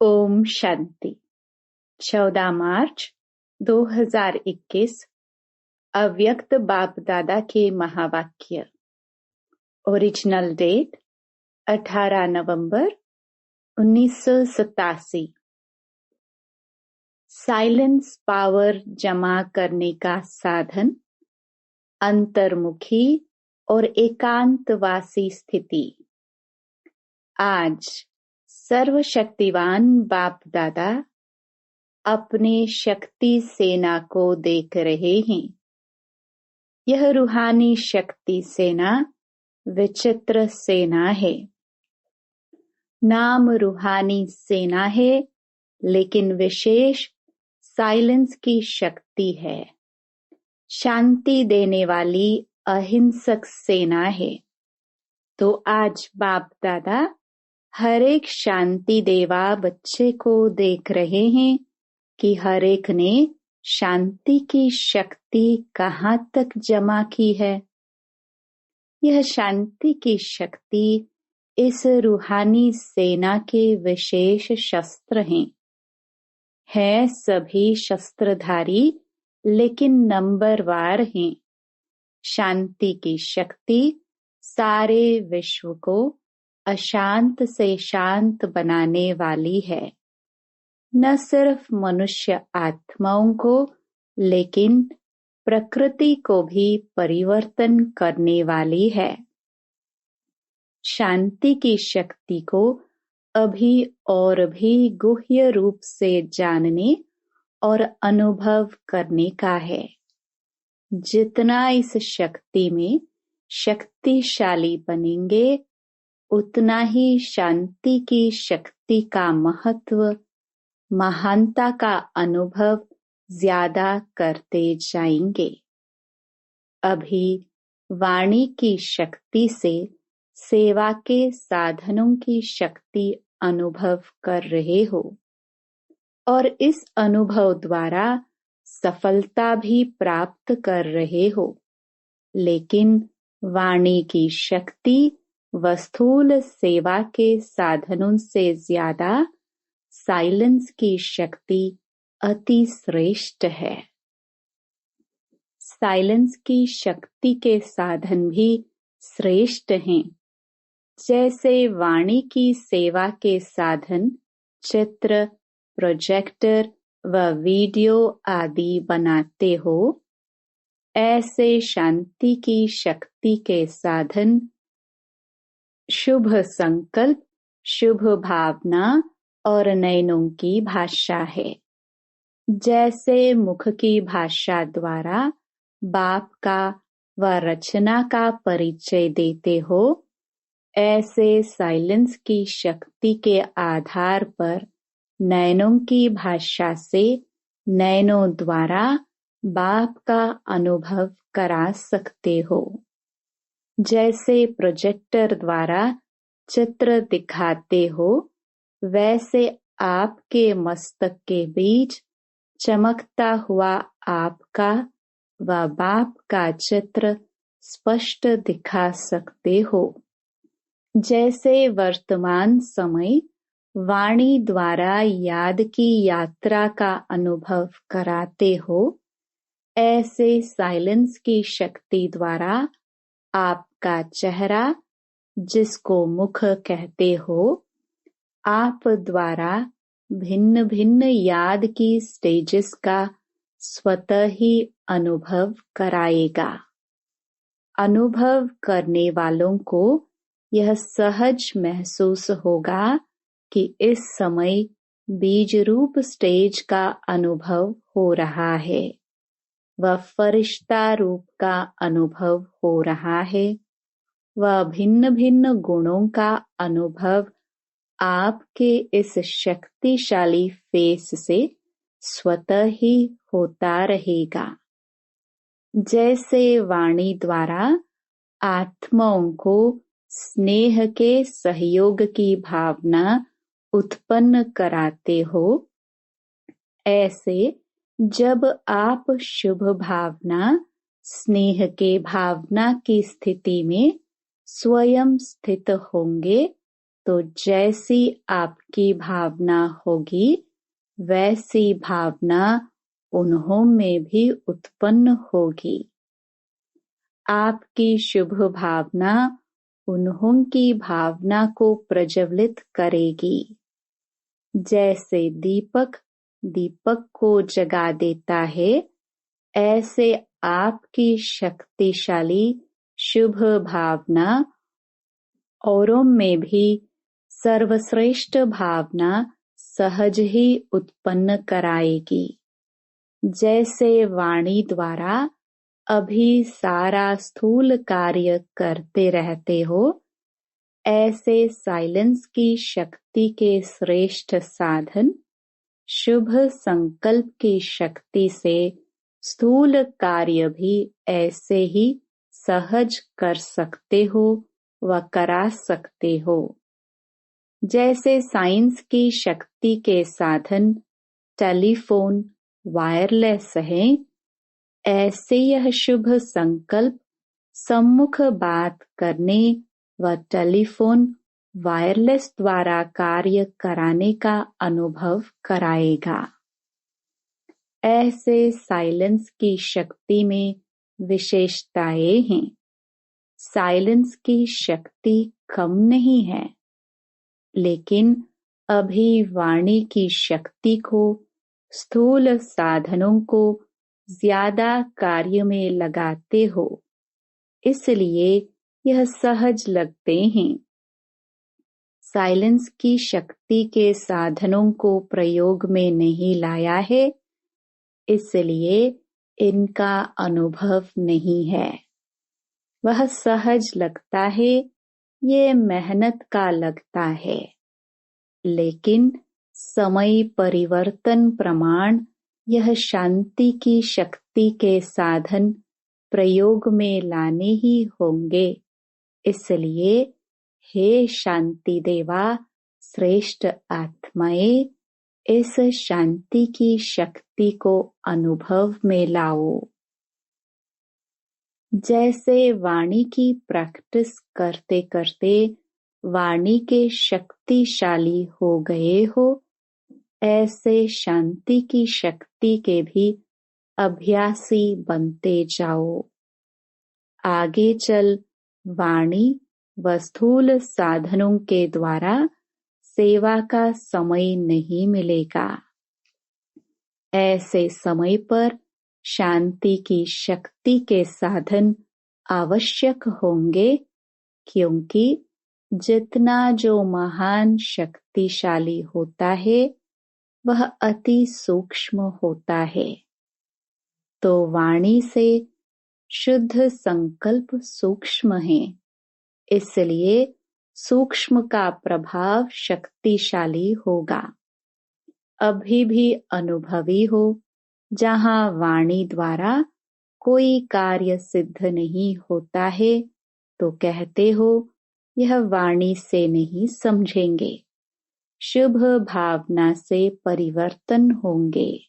ओम शांति। 14 मार्च 2021 अव्यक्त बाप दादा के महावाक्य। ओरिजिनल डेट 18 नवंबर 1987। साइलेंस पावर जमा करने का साधन, अंतर्मुखी और एकांतवासी स्थिति। आज सर्वशक्तिवान बाप दादा अपने शक्ति सेना को देख रहे हैं। यह रूहानी शक्ति सेना विचित्र सेना है। नाम रूहानी सेना है, लेकिन विशेष साइलेंस की शक्ति है। शांति देने वाली अहिंसक सेना है। तो आज बाप दादा हर एक शांति देवा बच्चे को देख रहे हैं कि हर एक ने शांति की शक्ति कहाँ तक जमा की है। यह शांति की शक्ति इस रूहानी सेना के विशेष शस्त्र हैं। है सभी शस्त्रधारी, लेकिन नंबरवार हैं। शांति की शक्ति सारे विश्व को अशांत से शांत बनाने वाली है। न सिर्फ मनुष्य आत्माओं को, लेकिन प्रकृति को भी परिवर्तन करने वाली है। शांति की शक्ति को अभी और भी गुह्य रूप से जानने और अनुभव करने का है। जितना इस शक्ति में शक्तिशाली बनेंगे, उतना ही शांति की शक्ति का महत्व, महानता का अनुभव ज्यादा करते जाएंगे। अभी वाणी की शक्ति से सेवा के साधनों की शक्ति अनुभव कर रहे हो और इस अनुभव द्वारा सफलता भी प्राप्त कर रहे हो। लेकिन वाणी की शक्ति वस्तुल सेवा के साधनों से ज्यादा साइलेंस की शक्ति अति श्रेष्ठ है। साइलेंस की शक्ति के साधन भी श्रेष्ठ हैं। जैसे वाणी की सेवा के साधन चित्र, प्रोजेक्टर व वीडियो आदि बनाते हो, ऐसे शांति की शक्ति के साधन शुभ संकल्प, शुभ भावना और नयनों की भाषा है। जैसे मुख की भाषा द्वारा बाप का व रचना का परिचय देते हो, ऐसे साइलेंस की शक्ति के आधार पर नयनों की भाषा से नयनों द्वारा बाप का अनुभव करा सकते हो। जैसे प्रोजेक्टर द्वारा चित्र दिखाते हो, वैसे आपके मस्तक के बीच चमकता हुआ आपका व बाप का चित्र स्पष्ट दिखा सकते हो। जैसे वर्तमान समय वाणी द्वारा याद की यात्रा का अनुभव कराते हो, ऐसे साइलेंस की शक्ति द्वारा आपका चेहरा, जिसको मुख कहते हो, आप द्वारा भिन्न भिन्न याद की स्टेजेस का स्वतः ही अनुभव कराएगा। अनुभव करने वालों को यह सहज महसूस होगा कि इस समय बीज रूप स्टेज का अनुभव हो रहा है व फरिश्ता रूप का अनुभव हो रहा है व भिन्न भिन्न गुणों का अनुभव आपके इस शक्तिशाली फेस से स्वतः ही होता रहेगा। जैसे वाणी द्वारा आत्माओं को स्नेह के सहयोग की भावना उत्पन्न कराते हो, ऐसे जब आप शुभ भावना, स्नेह के भावना की स्थिति में स्वयं स्थित होंगे, तो जैसी आपकी भावना होगी वैसी भावना उन्हों में भी उत्पन्न होगी। आपकी शुभ भावना उन्हों की भावना को प्रज्वलित करेगी। जैसे दीपक दीपक को जगा देता है, ऐसे आपकी शक्तिशाली शुभ भावना औरों में भी सर्वश्रेष्ठ भावना सहज ही उत्पन्न कराएगी। जैसे वाणी द्वारा अभी सारा स्थूल कार्य करते रहते हो, ऐसे साइलेंस की शक्ति के श्रेष्ठ साधन शुभ संकल्प की शक्ति से स्थूल कार्य भी ऐसे ही सहज कर सकते हो व करा सकते हो। जैसे साइंस की शक्ति के साधन टेलीफोन वायरलेस है, ऐसे यह शुभ संकल्प सम्मुख बात करने व टेलीफोन वायरलेस द्वारा कार्य कराने का अनुभव कराएगा। ऐसे साइलेंस की शक्ति में विशेषताएं हैं। साइलेंस की शक्ति कम नहीं है, लेकिन अभी वाणी की शक्ति को स्थूल साधनों को ज्यादा कार्य में लगाते हो, इसलिए यह सहज लगते हैं। साइलेंस की शक्ति के साधनों को प्रयोग में नहीं लाया है, इसलिए इनका अनुभव नहीं है। वह सहज लगता है, ये मेहनत का लगता है, लेकिन समय परिवर्तन प्रमाण यह शांति की शक्ति के साधन प्रयोग में लाने ही होंगे। इसलिए हे शांति देवा श्रेष्ठ आत्माएं, इस शांति की शक्ति को अनुभव में लाओ। जैसे वाणी की प्रैक्टिस करते करते वाणी के शक्तिशाली हो गए हो, ऐसे शांति की शक्ति के भी अभ्यासी बनते जाओ। आगे चल वाणी व स्थूल साधनों के द्वारा सेवा का समय नहीं मिलेगा। ऐसे समय पर शांति की शक्ति के साधन आवश्यक होंगे, क्योंकि जितना जो महान शक्तिशाली होता है वह अति सूक्ष्म होता है। तो वाणी से शुद्ध संकल्प सूक्ष्म है, इसलिए सूक्ष्म का प्रभाव शक्तिशाली होगा। अभी भी अनुभवी हो, जहाँ वाणी द्वारा कोई कार्य सिद्ध नहीं होता है, तो कहते हो यह वाणी से नहीं समझेंगे। शुभ भावना से परिवर्तन होंगे।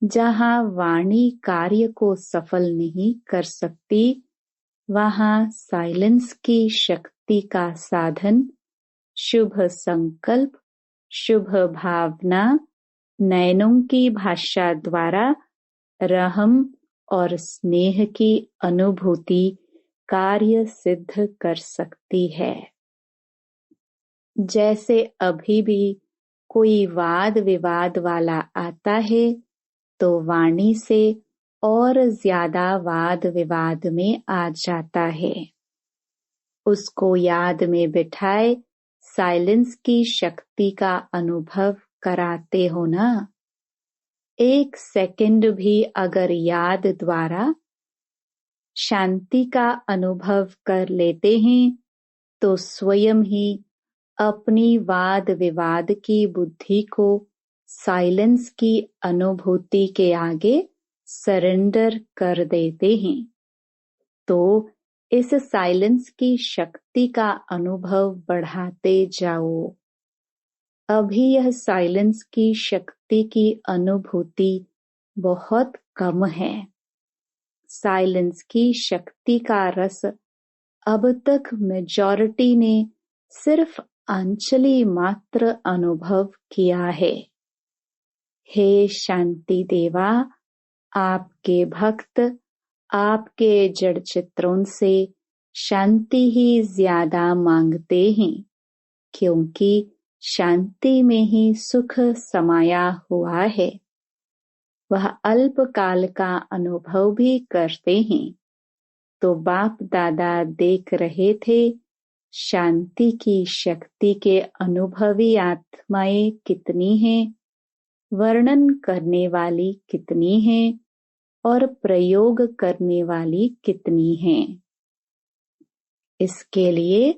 जहाँ वाणी कार्य को सफल नहीं कर सकती, वहाँ साइलेंस की शक्ति का साधन शुभ संकल्प, शुभ भावना नयनों की भाषा द्वारा रहम और स्नेह की अनुभूति कार्य सिद्ध कर सकती है। जैसे अभी भी कोई वाद विवाद वाला आता है, तो वाणी से और ज्यादा वाद विवाद में आ जाता है। उसको याद में बिठाए साइलेंस की शक्ति का अनुभव कराते हो ना। 1 सेकंड भी अगर याद द्वारा शांति का अनुभव कर लेते हैं, तो स्वयं ही अपनी वाद विवाद की बुद्धि को साइलेंस की अनुभूति के आगे सरेंडर कर देते हैं। तो इस साइलेंस की शक्ति का अनुभव बढ़ाते जाओ। अभी यह साइलेंस की शक्ति की अनुभूति बहुत कम है। साइलेंस की शक्ति का रस अब तक मेजॉरिटी ने सिर्फ अंजलि मात्र अनुभव किया है। हे शांति देवा, आपके भक्त आपके जड़ चित्रों से शांति ही ज्यादा मांगते हैं, क्योंकि शांति में ही सुख समाया हुआ है। वह अल्प काल का अनुभव भी करते हैं। तो बाप दादा देख रहे थे शांति की शक्ति के अनुभवी आत्माएं कितनी हैं, वर्णन करने वाली कितनी हैं और प्रयोग करने वाली कितनी हैं। इसके लिए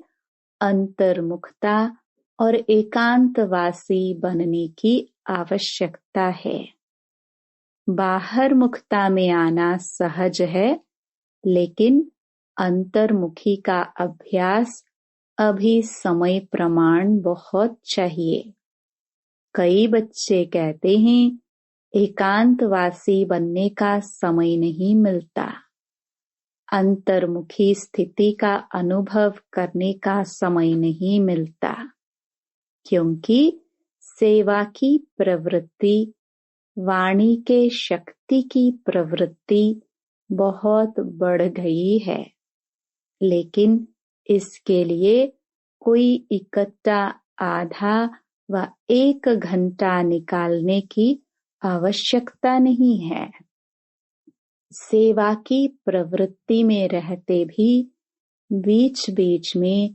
अंतर्मुखता और एकांतवासी बनने की आवश्यकता है। बाहर मुखता में आना सहज है, लेकिन अंतर्मुखी का अभ्यास अभी समय प्रमाण बहुत चाहिए। कई बच्चे कहते हैं एकांतवासी बनने का समय नहीं मिलता, अंतर्मुखी स्थिति का अनुभव करने का समय नहीं मिलता, क्योंकि सेवा की प्रवृत्ति, वाणी के शक्ति की प्रवृत्ति बहुत बढ़ गई है। लेकिन इसके लिए कोई इकट्ठा आधा व 1 घंटा निकालने की आवश्यकता नहीं है। सेवा की प्रवृत्ति में रहते भी बीच बीच में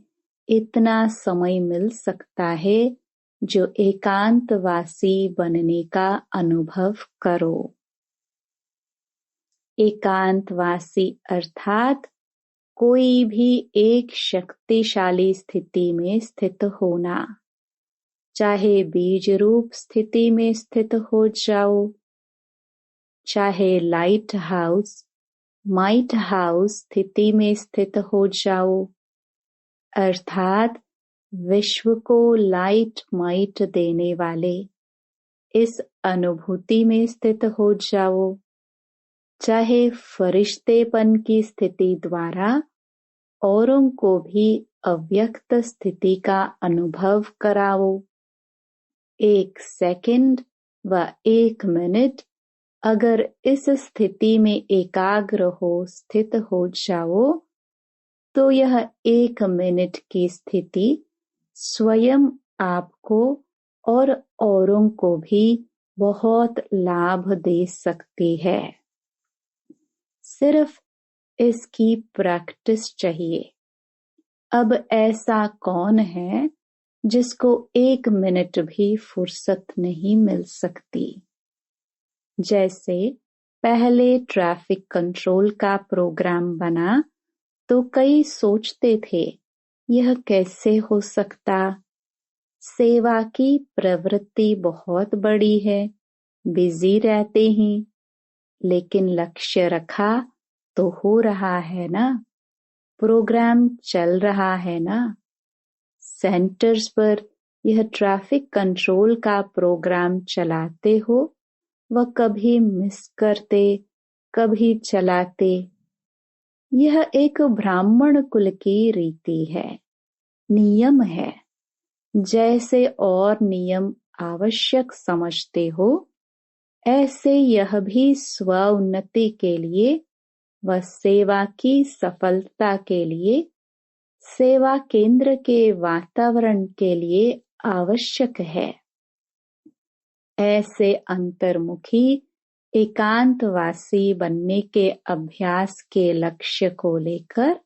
इतना समय मिल सकता है जो एकांतवासी बनने का अनुभव करो। एकांतवासी अर्थात कोई भी एक शक्तिशाली स्थिति में स्थित होना, चाहे बीज रूप स्थिति में स्थित हो जाओ, चाहे लाइट हाउस, माइट हाउस स्थिति में स्थित हो जाओ, अर्थात विश्व को लाइट माइट देने वाले इस अनुभूति में स्थित हो जाओ, चाहे फरिश्तेपन की स्थिति द्वारा औरों को भी अव्यक्त स्थिति का अनुभव कराओ। 1 सेकंड व 1 मिनट अगर इस स्थिति में एकाग्र हो स्थित हो जाओ, तो यह 1 मिनट की स्थिति स्वयं आपको और औरों को भी बहुत लाभ दे सकती है। सिर्फ इसकी प्रैक्टिस चाहिए। अब ऐसा कौन है जिसको 1 मिनट भी फुर्सत नहीं मिल सकती। जैसे पहले ट्रैफिक कंट्रोल का प्रोग्राम बना तो कई सोचते थे यह कैसे हो सकता। सेवा की प्रवृत्ति बहुत बड़ी है, बिजी रहते हैं, लेकिन लक्ष्य रखा तो हो रहा है ना, प्रोग्राम चल रहा है ना। सेंटर्स पर यह ट्रैफिक कंट्रोल का प्रोग्राम चलाते हो व कभी मिस करते, कभी चलाते। यह एक ब्राह्मण कुल की रीति है, नियम है। जैसे और नियम आवश्यक समझते हो, ऐसे यह भी स्व उन्नति के लिए व सेवा की सफलता के लिए, सेवा केंद्र के वातावरण के लिए आवश्यक है। ऐसे अंतर्मुखी एकांतवासी बनने के अभ्यास के लक्ष्य को लेकर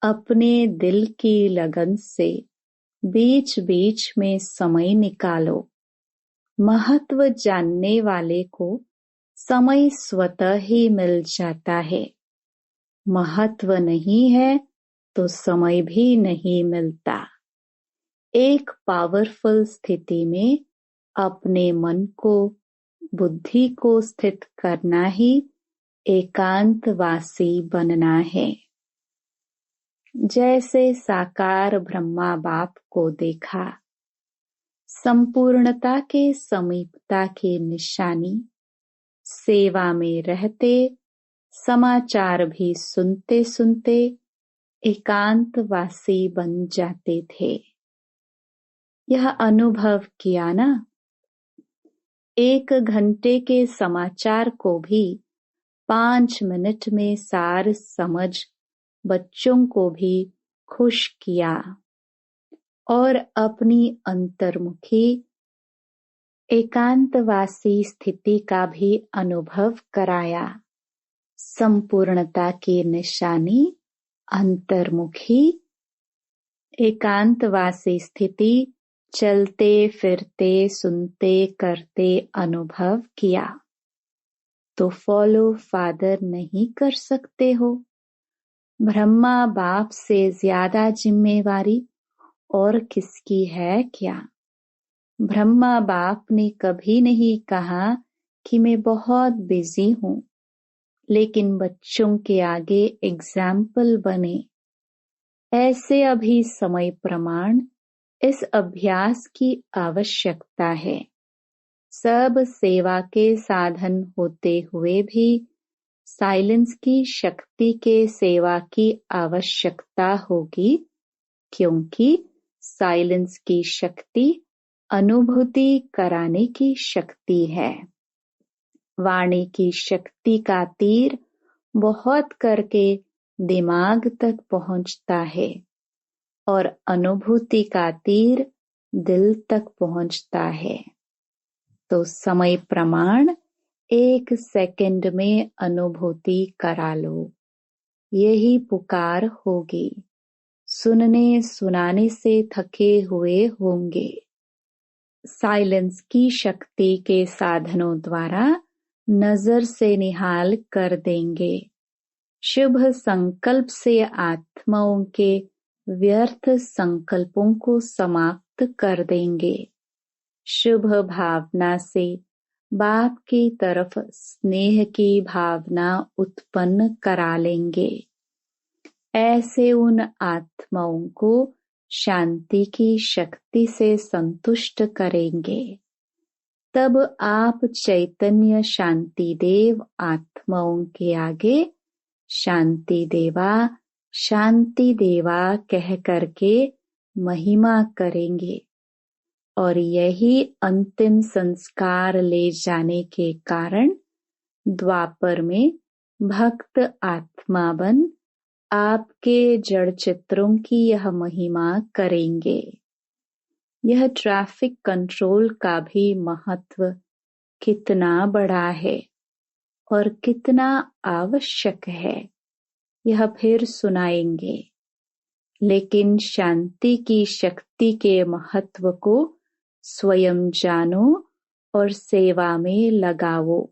अपने दिल की लगन से बीच बीच में समय निकालो। महत्व जानने वाले को समय स्वतः ही मिल जाता है। महत्व नहीं है तो समय भी नहीं मिलता। एक पावरफुल स्थिति में अपने मन को, बुद्धि को स्थित करना ही एकांतवासी बनना है। जैसे साकार ब्रह्मा बाप को देखा, संपूर्णता के समीपता की निशानी, सेवा में रहते, समाचार भी सुनते सुनते एकांतवासी बन जाते थे। यह अनुभव किया ना। 1 घंटे के समाचार को भी 5 मिनट में सार समझ बच्चों को भी खुश किया और अपनी अंतर्मुखी एकांतवासी स्थिति का भी अनुभव कराया। संपूर्णता की निशानी अंतर्मुखी एकांतवासी स्थिति चलते फिरते सुनते करते अनुभव किया तो फॉलो फादर नहीं कर सकते हो। ब्रह्मा बाप से ज्यादा जिम्मेवारी और किसकी है क्या। ब्रह्मा बाप ने कभी नहीं कहा कि मैं बहुत बिजी हूँ, लेकिन बच्चों के आगे एग्जाम्पल बने। ऐसे अभी समय प्रमाण इस अभ्यास की आवश्यकता है। सब सेवा के साधन होते हुए भी साइलेंस की शक्ति के सेवा की आवश्यकता होगी, क्योंकि साइलेंस की शक्ति अनुभूति कराने की शक्ति है। वाणी की शक्ति का तीर बहुत करके दिमाग तक पहुंचता है और अनुभूति का तीर दिल तक पहुंचता है। तो समय प्रमाण 1 सेकंड में अनुभूति करा लो, यही पुकार होगी। सुनने सुनाने से थके हुए होंगे। साइलेंस की शक्ति के साधनों द्वारा नजर से निहाल कर देंगे। शुभ संकल्प से आत्माओं के व्यर्थ संकल्पों को समाप्त कर देंगे। शुभ भावना से बाप की तरफ स्नेह की भावना उत्पन्न करा लेंगे। ऐसे उन आत्माओं को शांति की शक्ति से संतुष्ट करेंगे। तब आप चैतन्य शांति देव आत्माओं के आगे शांति देवा कह करके महिमा करेंगे और यही अंतिम संस्कार ले जाने के कारण द्वापर में भक्त आत्मा बन आपके जड़ चित्रों की यह महिमा करेंगे। यह ट्रैफिक कंट्रोल का भी महत्व कितना बड़ा है और कितना आवश्यक है, यह फिर सुनाएंगे। लेकिन शांति की शक्ति के महत्व को स्वयं जानो और सेवा में लगाओ।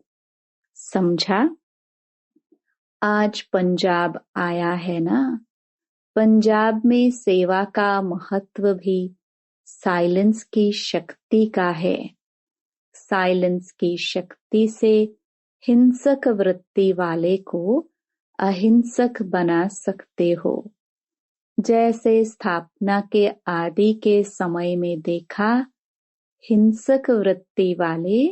समझा? आज पंजाब आया है ना। पंजाब में सेवा का महत्व भी साइलेंस की शक्ति का है। साइलेंस की शक्ति से हिंसक वृत्ति वाले को अहिंसक बना सकते हो। जैसे स्थापना के आदि के समय में देखा, हिंसक वृत्ति वाले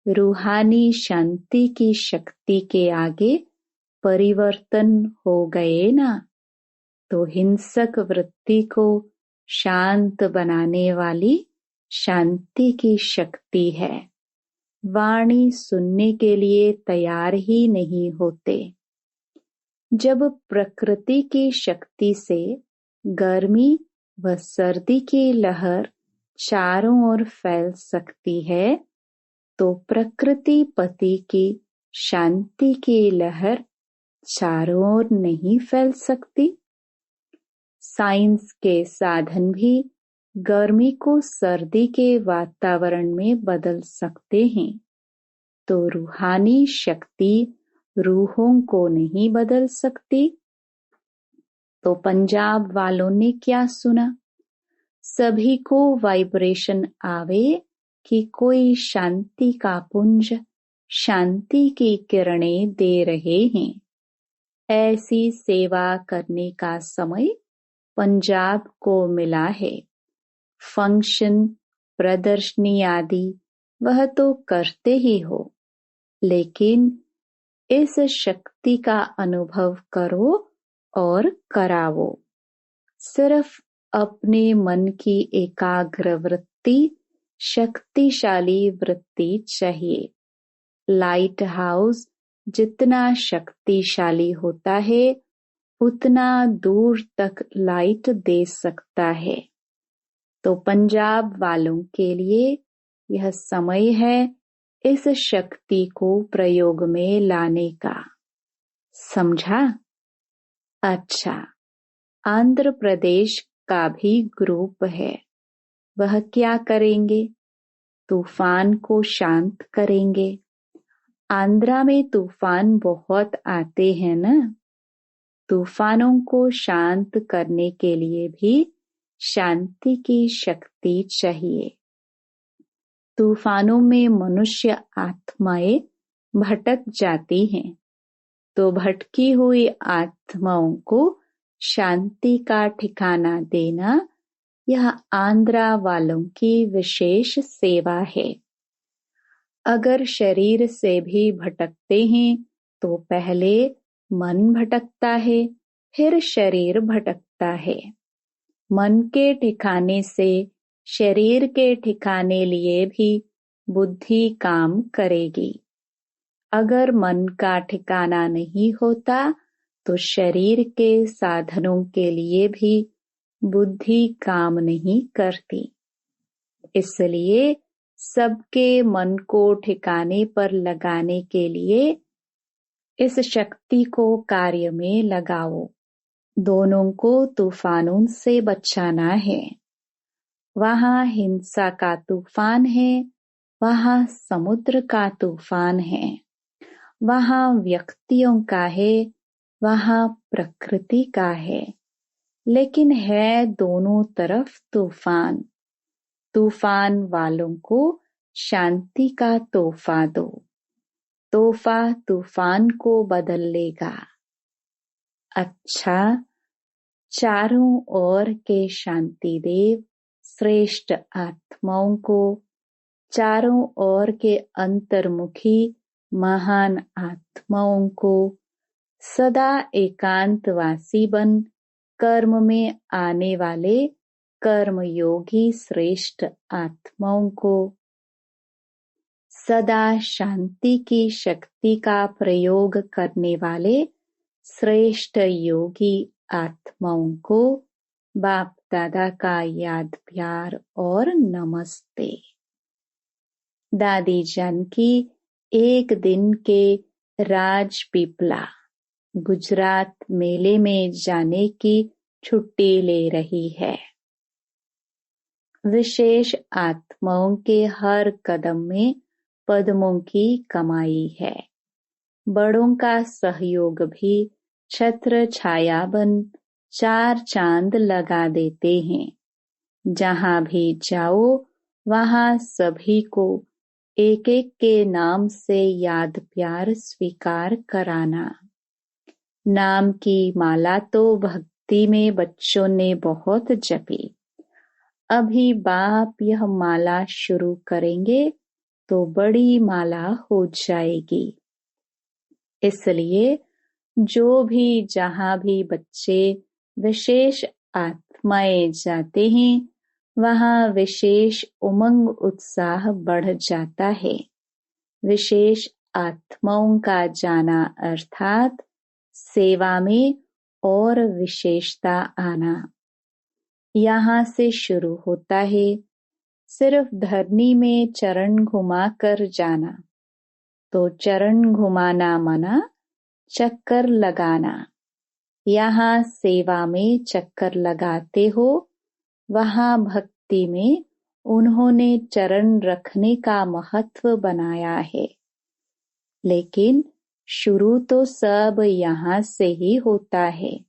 रूहानी शांति की शक्ति के आगे परिवर्तन हो गए ना। तो हिंसक वृत्ति को शांत बनाने वाली शांति की शक्ति है। वाणी सुनने के लिए तैयार ही नहीं होते। जब प्रकृति की शक्ति से गर्मी व सर्दी की लहर चारों ओर फैल सकती है, तो प्रकृति पति की शांति की लहर चारों ओर नहीं फैल सकती। साइंस के साधन भी गर्मी को सर्दी के वातावरण में बदल सकते हैं, तो रूहानी शक्ति रूहों को नहीं बदल सकती। तो पंजाब वालों ने क्या सुना? सभी को वाइब्रेशन आवे कि कोई शांति का पुंज शांति की किरणें दे रहे हैं। ऐसी सेवा करने का समय पंजाब को मिला है। फंक्शन, प्रदर्शनी आदि वह तो करते ही हो, लेकिन इस शक्ति का अनुभव करो और करावो। सिर्फ अपने मन की एकाग्र वृत्ति शक्तिशाली वृत्ति चाहिए। लाइट हाउस जितना शक्तिशाली होता है उतना दूर तक लाइट दे सकता है। तो पंजाब वालों के लिए यह समय है इस शक्ति को प्रयोग में लाने का। समझा? अच्छा, आंध्र प्रदेश का भी ग्रुप है। वह क्या करेंगे? तूफान को शांत करेंगे। आंध्रा में तूफान बहुत आते हैं न। तूफानों को शांत करने के लिए भी शांति की शक्ति चाहिए। तूफानों में मनुष्य आत्माएं भटक जाती हैं, तो भटकी हुई आत्माओं को शांति का ठिकाना देना यह आंध्रा वालों की विशेष सेवा है। अगर शरीर से भी भटकते हैं तो पहले मन भटकता है, फिर शरीर भटकता है। मन के ठिकाने से शरीर के ठिकाने लिए भी बुद्धि काम करेगी। अगर मन का ठिकाना नहीं होता तो शरीर के साधनों के लिए भी बुद्धि काम नहीं करती। इसलिए सबके मन को ठिकाने पर लगाने के लिए इस शक्ति को कार्य में लगाओ। दोनों को तूफानों से बचाना है। वहाँ हिंसा का तूफान है, वहाँ समुद्र का तूफान है। वहाँ व्यक्तियों का है, वहाँ प्रकृति का है, लेकिन है दोनों तरफ तूफान। तूफान वालों को शांति का तोहफा दो। तोहफा तूफान को बदल लेगा। अच्छा, चारों ओर के शांति देव श्रेष्ठ आत्माओं को, चारों ओर के अंतर्मुखी महान आत्माओं को सदा एकांतवासी बन कर्म में आने वाले कर्मयोगी श्रेष्ठ आत्माओं को, सदा शांति की शक्ति का प्रयोग करने वाले श्रेष्ठ योगी आत्माओं को बाप दादा का याद प्यार और नमस्ते। दादी जान की एक दिन के राजपीपला गुजरात मेले में जाने की छुट्टी ले रही है। विशेष आत्माओं के हर कदम में पद्मों की कमाई है। बड़ों का सहयोग भी छत्र छाया बन चार चांद लगा देते हैं। जहाँ भी जाओ वहाँ सभी को एक एक के नाम से याद प्यार स्वीकार कराना। नाम की माला तो भक्ति में बच्चों ने बहुत जपी। अभी बाप यह माला शुरू करेंगे तो बड़ी माला हो जाएगी। इसलिए जो भी जहाँ भी बच्चे विशेष आत्माएं जाते हैं वहाँ विशेष उमंग उत्साह बढ़ जाता है। विशेष आत्माओं का जाना अर्थात सेवा में और विशेषता आना। यहाँ से शुरू होता है। सिर्फ धरनी में चरण घुमा कर जाना, तो चरण घुमाना मना चक्कर लगाना। यहाँ सेवा में चक्कर लगाते हो, वहाँ भक्ति में उन्होंने चरण रखने का महत्व बनाया है। लेकिन शुरू तो सब यहाँ से ही होता है।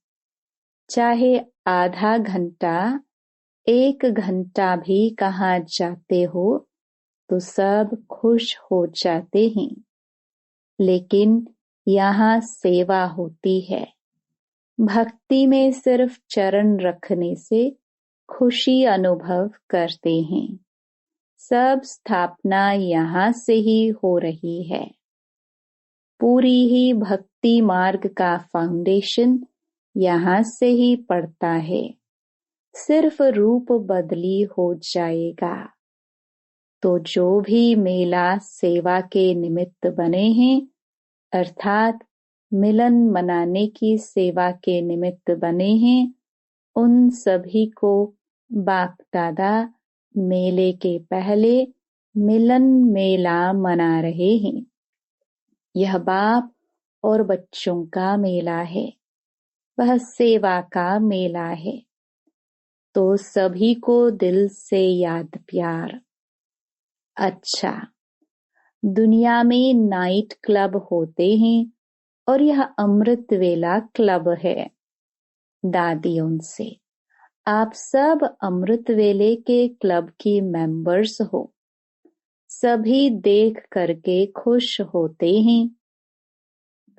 चाहे आधा घंटा 1 घंटा भी कहाँ जाते हो तो सब खुश हो जाते हैं। लेकिन यहाँ सेवा होती है। भक्ति में सिर्फ चरण रखने से खुशी अनुभव करते हैं। सब स्थापना यहाँ से ही हो रही है। पूरी ही भक्ति मार्ग का फाउंडेशन यहाँ से ही पड़ता है। सिर्फ रूप बदली हो जाएगा। तो जो भी मेला सेवा के निमित्त बने हैं, अर्थात मिलन मनाने की सेवा के निमित्त बने हैं, उन सभी को बाप दादा मेले के पहले मिलन मेला मना रहे हैं। यह बाप और बच्चों का मेला है, वह सेवा का मेला है। तो सभी को दिल से याद प्यार। अच्छा, दुनिया में नाइट क्लब होते हैं और यह अमृत वेला क्लब है। दादियों से आप सब अमृत वेले के क्लब की मेंबर्स हो। सभी देख करके खुश होते हैं।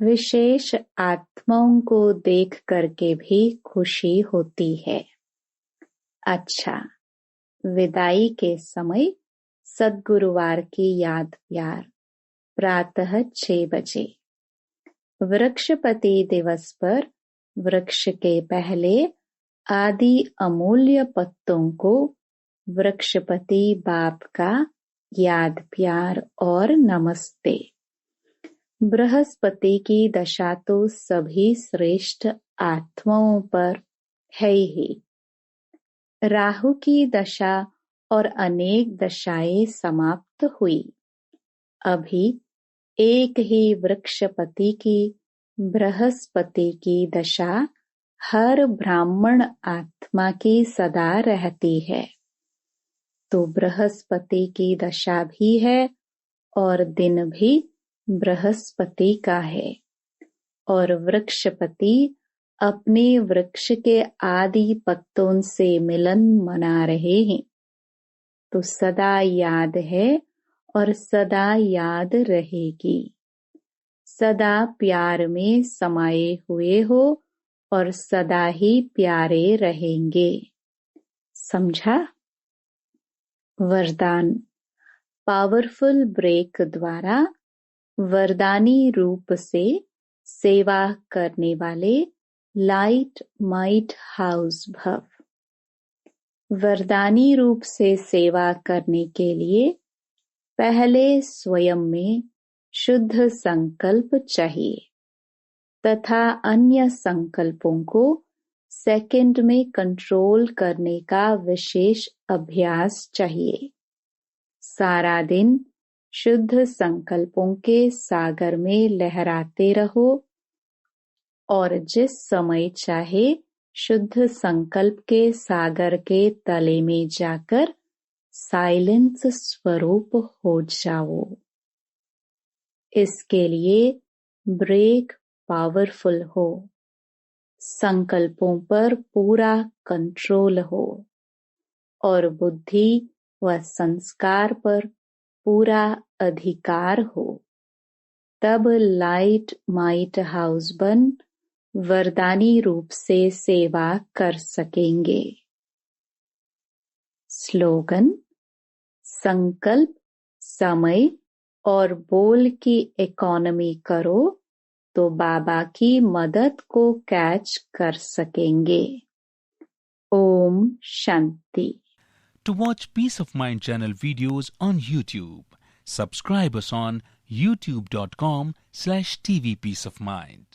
विशेष आत्माओं को देख करके भी खुशी होती है। अच्छा, विदाई के समय सद्गुरुवार की याद प्यार। प्रातः 6 बजे। वृक्षपति दिवस पर वृक्ष के पहले आदि अमूल्य पत्तों को वृक्षपति बाप का याद प्यार और नमस्ते। बृहस्पति की दशा तो सभी श्रेष्ठ आत्माओं पर है ही। राहु की दशा और अनेक दशाएं समाप्त हुई। अभी एक ही वृक्षपति की बृहस्पति की दशा हर ब्राह्मण आत्मा की सदा रहती है। तो बृहस्पति की दशा भी है और दिन भी बृहस्पति का है। और वृक्षपति अपने वृक्ष के आदि पत्तों से मिलन मना रहे हैं। तो सदा याद है और सदा याद रहेगी। सदा प्यार में समाये हुए हो और सदा ही प्यारे रहेंगे। समझा? वरदान। पावरफुल ब्रेक द्वारा वरदानी रूप से सेवा करने वाले लाइट माइट हाउस भव। वरदानी रूप से सेवा करने के लिए पहले स्वयं में शुद्ध संकल्प चाहिए तथा अन्य संकल्पों को सेकंड में कंट्रोल करने का विशेष अभ्यास चाहिए। सारा दिन शुद्ध संकल्पों के सागर में लहराते रहो और जिस समय चाहे शुद्ध संकल्प के सागर के तले में जाकर साइलेंस स्वरूप हो जाओ। इसके लिए ब्रेक पावरफुल हो, संकल्पों पर पूरा कंट्रोल हो और बुद्धि व संस्कार पर पूरा अधिकार हो। तब लाइट माइट हाउस बन वरदानी रूप से सेवा कर सकेंगे। स्लोगन। संकल्प, समय और बोल की इकोनॉमी करो तो बाबा की मदद को कैच कर सकेंगे। Om Shanti. To watch Peace of Mind channel videos on YouTube, subscribe us on youtube.com/tvpeaceofmind.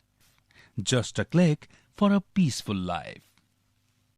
Just a click for a peaceful life.